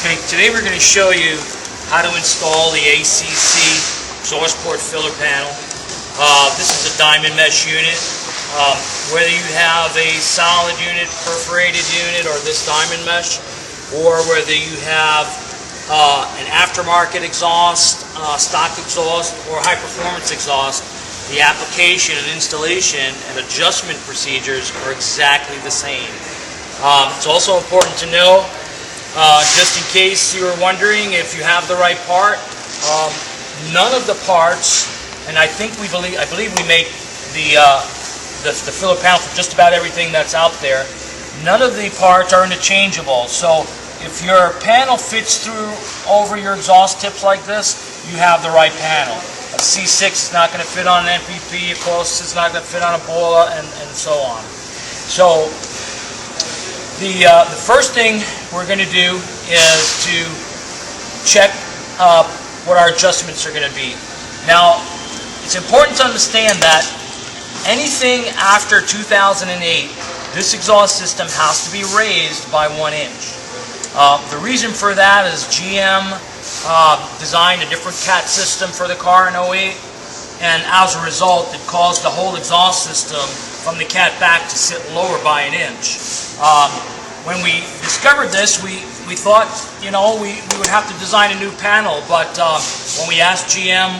Okay, today we're going to show you how to install the ACC exhaust port filler panel. This is a diamond mesh unit. Whether you have a solid unit, perforated unit, or this diamond mesh, or whether you have an aftermarket exhaust, stock exhaust, or high performance exhaust, the application and installation and adjustment procedures are exactly the same. It's also important to know, just in case you were wondering if you have the right part, none of the parts, and I believe we make the filler panel for just about everything that's out there. None of the parts are interchangeable. So if your panel fits through over your exhaust tips like this, you have the right panel. A C6 is not going to fit on an MPP, a Close is not going to fit on a Bola, and so on. So the first thing we're going to do is to check what our adjustments are going to be. Now, it's important to understand that anything after 2008, this exhaust system has to be raised by 1 inch. The reason for that is GM designed a different CAT system for the car in 08, and as a result, it caused the whole exhaust system from the CAT back to sit lower by 1 inch. When we discovered this, we thought, we would have to design a new panel, but when we asked GM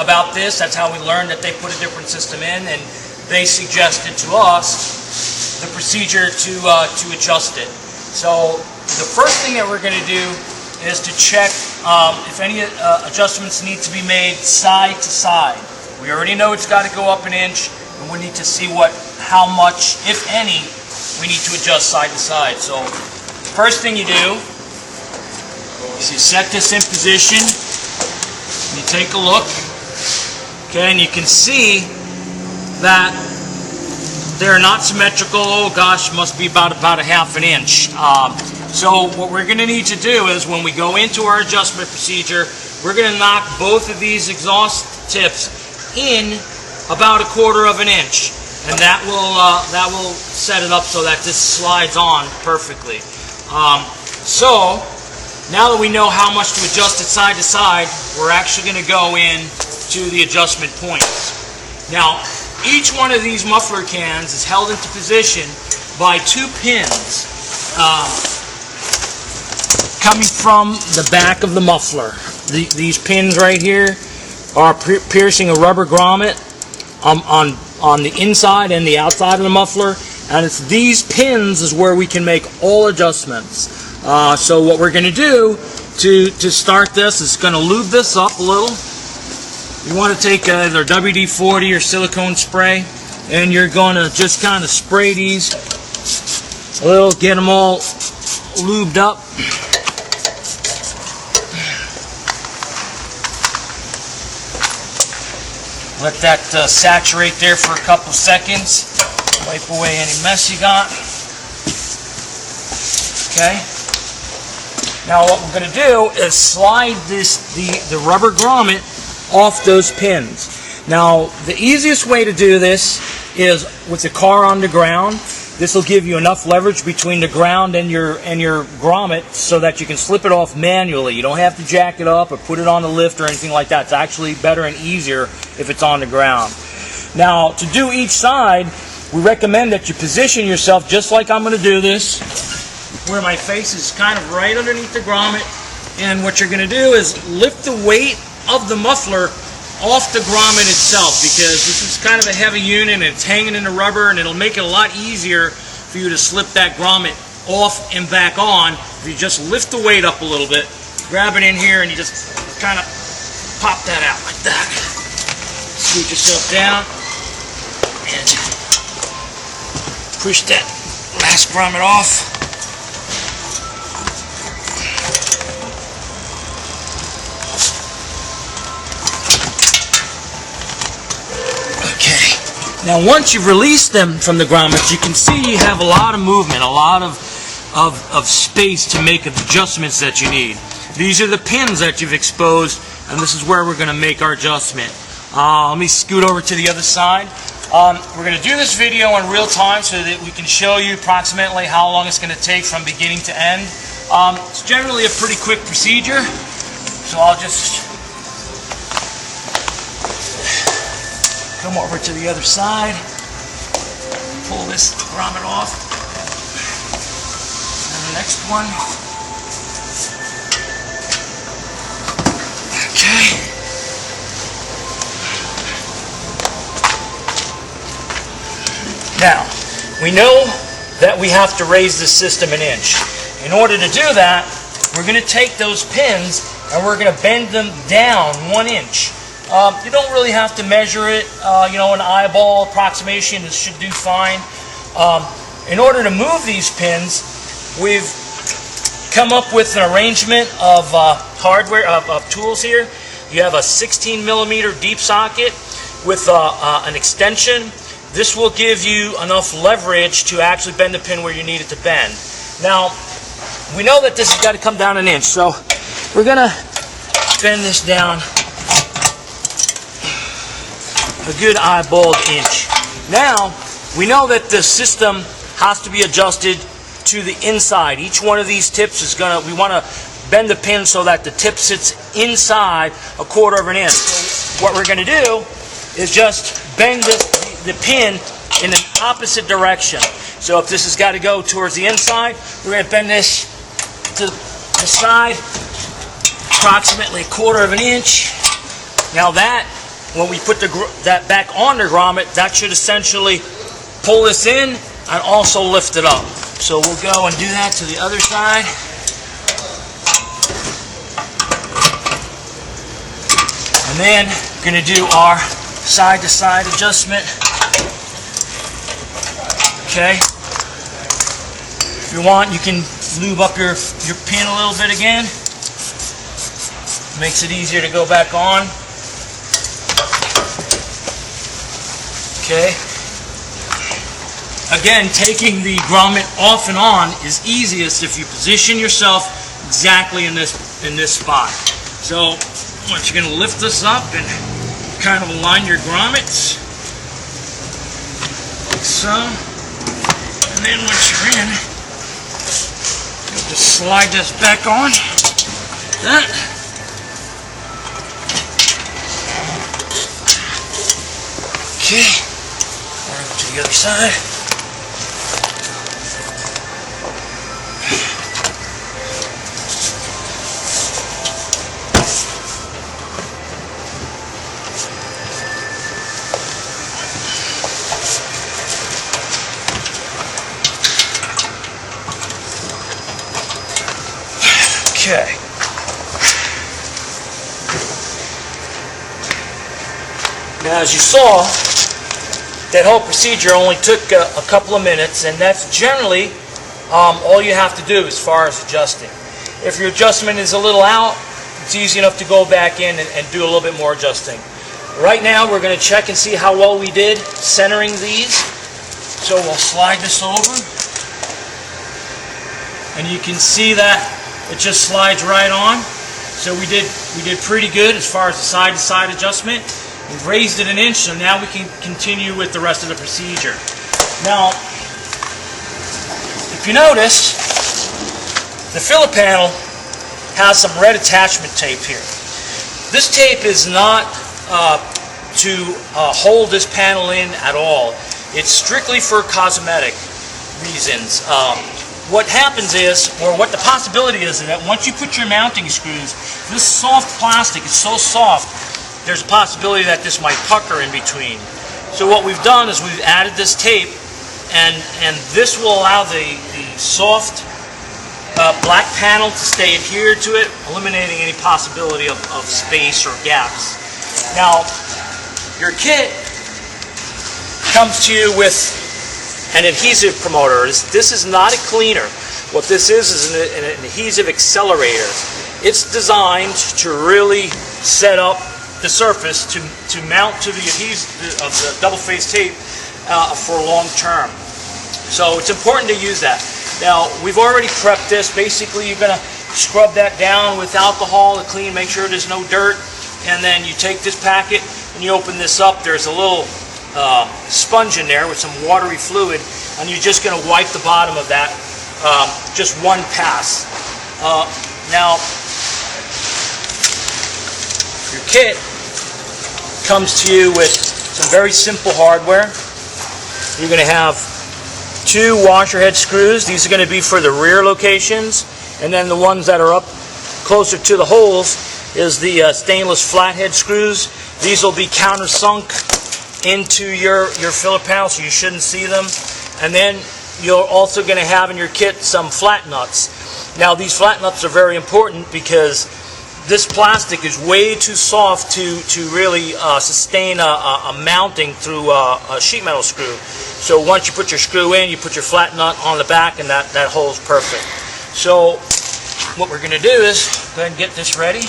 about this, that's how we learned that they put a different system in, and they suggested to us the procedure to adjust it. So the first thing that we're going to do is to check if any adjustments need to be made side to side. We already know it's got to go up 1 inch, and we need to see how much, if any, we need to adjust side to side. So first thing you do is you set this in position, you take a look, okay, and you can see that they're not symmetrical. Oh gosh, must be about a ½ inch. So what we're going to need to do is when we go into our adjustment procedure, we're going to knock both of these exhaust tips in about 1/4 inch. And that will set it up so that this slides on perfectly. So now that we know how much to adjust it side to side, we're actually going to go in to the adjustment points. Now, each one of these muffler cans is held into position by 2 pins coming from the back of the muffler. These pins right here are piercing a rubber grommet on the inside and the outside of the muffler, and it's these pins is where we can make all adjustments. So what we're going to do to start this is going to lube this up a little. You want to take either WD-40 or silicone spray, and you're going to just kind of spray these a little, get them all lubed up. Let that saturate there for a couple seconds. Wipe away any mess you got. Okay. Now what we're going to do is slide the rubber grommet off those pins. Now the easiest way to do this is with the car on the ground. This will give you enough leverage between the ground and your grommet so that you can slip it off manually. You don't have to jack it up or put it on the lift or anything like that. It's actually better and easier if it's on the ground. Now, to do each side, we recommend that you position yourself just like I'm going to do this, where my face is kind of right underneath the grommet. And what you're going to do is lift the weight of the muffler off the grommet itself, because this is kind of a heavy unit and it's hanging in the rubber, and it'll make it a lot easier for you to slip that grommet off and back on if you just lift the weight up a little bit, grab it in here, and you just kind of pop that out like that. Scoot yourself down and push that last grommet off. Now once you've released them from the grommets, you can see you have a lot of movement, a lot of space to make adjustments that you need. These are the pins that you've exposed, and this is where we're going to make our adjustment. Let me scoot over to the other side. We're going to do this video in real time so that we can show you approximately how long it's going to take from beginning to end. It's generally a pretty quick procedure, so I'll just come over to the other side, pull this grommet off, and the next one. Okay. Now, we know that we have to raise this system an inch. In order to do that, we're going to take those pins and we're going to bend them down 1 inch. You don't really have to measure it, you know, an eyeball approximation should do fine. In order to move these pins, we've come up with an arrangement of hardware, of tools here. You have a 16 millimeter deep socket with an extension. This will give you enough leverage to actually bend the pin where you need it to bend. Now, we know that this has got to come down 1 inch, so we're going to bend this down a good eyeballed inch. Now, we know that the system has to be adjusted to the inside. Each one of these tips is we want to bend the pin so that the tip sits inside 1/4 of an inch. So what we're going to do is just bend the pin in an opposite direction. So if this has got to go towards the inside, we're going to bend this to the side approximately 1/4 of an inch. Now that, when we put that back on the grommet, that should essentially pull this in and also lift it up. So we'll go and do that to the other side. And then we're going to do our side-to-side adjustment. Okay. If you want, you can lube up your pin a little bit again. Makes it easier to go back on. Okay. Again, taking the grommet off and on is easiest if you position yourself exactly in this spot. So, once you're going to lift this up and kind of align your grommets, like so. And then once you're in, you'll just slide this back on. That. Okay. Over to the other side. Okay. Now, as you saw, that whole procedure only took a couple of minutes, and that's generally all you have to do as far as adjusting. If your adjustment is a little out, it's easy enough to go back in and do a little bit more adjusting. Right now, we're going to check and see how well we did centering these. So we'll slide this over, and you can see that it just slides right on. So we did pretty good as far as the side-to-side adjustment. We've raised it 1 inch, so now we can continue with the rest of the procedure. Now, if you notice, the filler panel has some red attachment tape here. This tape is not to hold this panel in at all. It's strictly for cosmetic reasons. What happens is, or what the possibility is that once you put your mounting screws, this soft plastic is so soft, there's a possibility that this might pucker in between. So what we've done is we've added this tape, and this will allow the soft black panel to stay adhered to it, eliminating any possibility of space or gaps. Now, your kit comes to you with an adhesive promoter. This is not a cleaner. What this is an adhesive accelerator. It's designed to really set up the surface to mount to the adhesive of the double-faced tape for long term. So it's important to use that. Now, we've already prepped this. Basically, you're going to scrub that down with alcohol to clean, make sure there's no dirt, and then you take this packet and you open this up. There's a little sponge in there with some watery fluid, and you're just going to wipe the bottom of that just one pass. Now, your kit comes to you with some very simple hardware. You're going to have 2 washer head screws. These are going to be for the rear locations, and then the ones that are up closer to the holes is the stainless flathead screws. These will be countersunk into your filler panel, so you shouldn't see them. And then you're also going to have in your kit some flat nuts. Now these flat nuts are very important because this plastic is way too soft to really sustain a mounting through a sheet metal screw. So once you put your screw in, you put your flat nut on the back, and that holds perfect. So what we're going to do is go ahead and get this ready.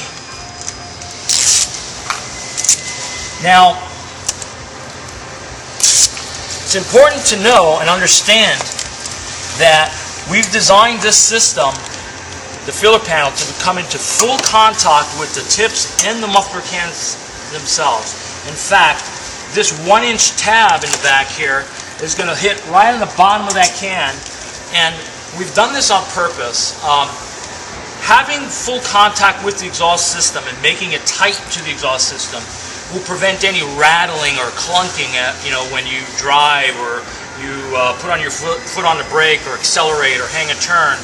Now, it's important to know and understand that we've designed this system, the filler panel, to come into full contact with the tips and the muffler cans themselves. In fact, this 1-inch tab in the back here is going to hit right on the bottom of that can, and we've done this on purpose. Having full contact with the exhaust system and making it tight to the exhaust system will prevent any rattling or clunking when you drive, or you put on your foot on the brake or accelerate or hang a turn.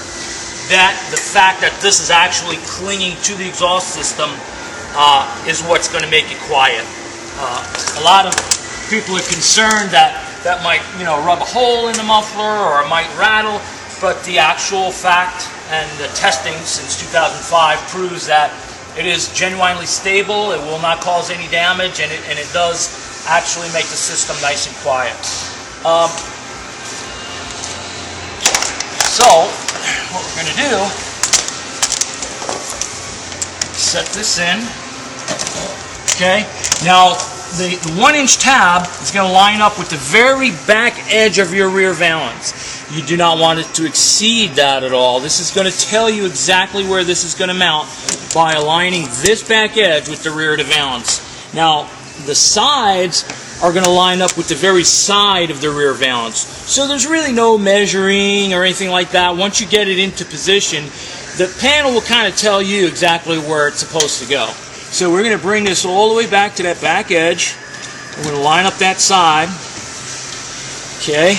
The fact that this is actually clinging to the exhaust system is what's going to make it quiet. A lot of people are concerned that might rub a hole in the muffler or it might rattle, but the actual fact and the testing since 2005 proves that it is genuinely stable. It will not cause any damage, and it does actually make the system nice and quiet. So what we're going to do, set this in. Okay, now the 1-inch tab is going to line up with the very back edge of your rear valance. You do not want it to exceed that at all. This is going to tell you exactly where this is going to mount by aligning this back edge with the rear of the valance. Now, the sides are going to line up with the very side of the rear valance. So there's really no measuring or anything like that. Once you get it into position, the panel will kind of tell you exactly where it's supposed to go. So we're going to bring this all the way back to that back edge. We're going to line up that side. Okay.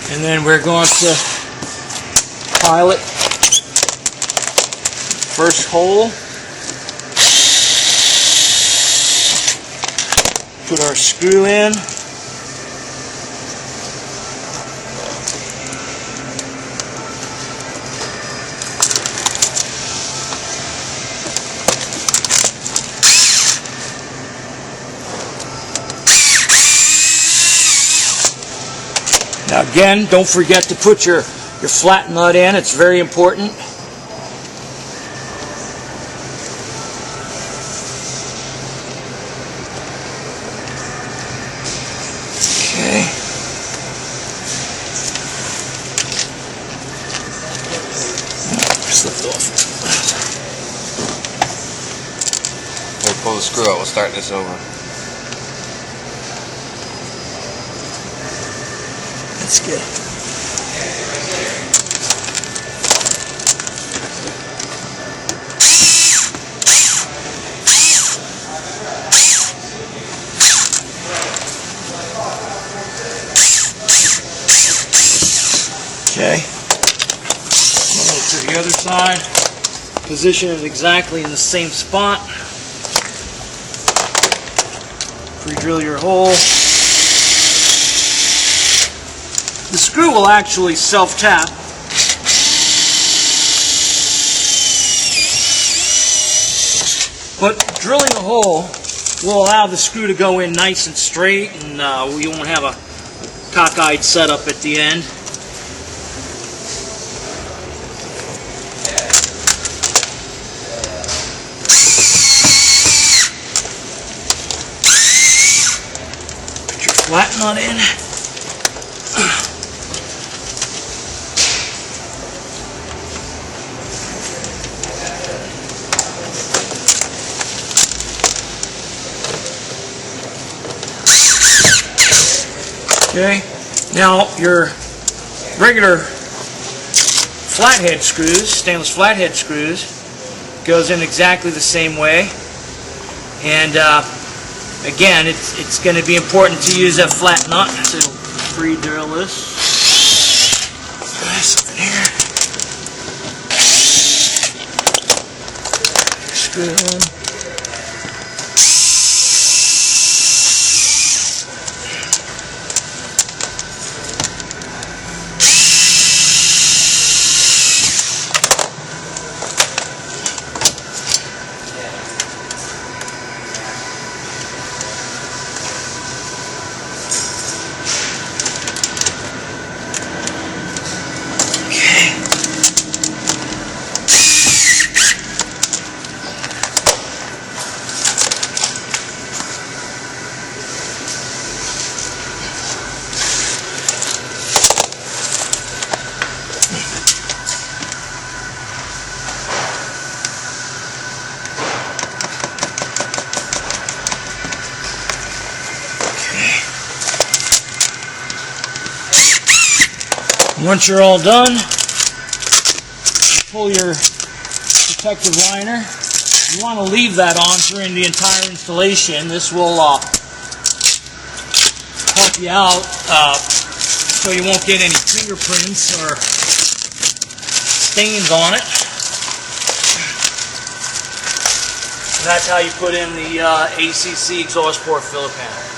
And then we're going to pilot first hole. Put our screw in. Now again, don't forget to put your flat nut in. It's very important. Okay. Slipped off. We'll pull the screw out. We'll start this over. That's good. Okay. Go to the other side. Position it exactly in the same spot. Pre-drill your hole. The screw will actually self-tap. But drilling a hole will allow the screw to go in nice and straight, and we won't have a cockeyed setup at the end. Put your flat nut in. Okay, now your regular flathead screws, stainless flathead screws, goes in exactly the same way. And again, it's going to be important to use that flat nut. So pre-drill this. Something here. Screw in. Once you're all done, pull your protective liner. You want to leave that on during the entire installation. This will help you out so you won't get any fingerprints or stains on it. And that's how you put in the ACC exhaust port filler panel.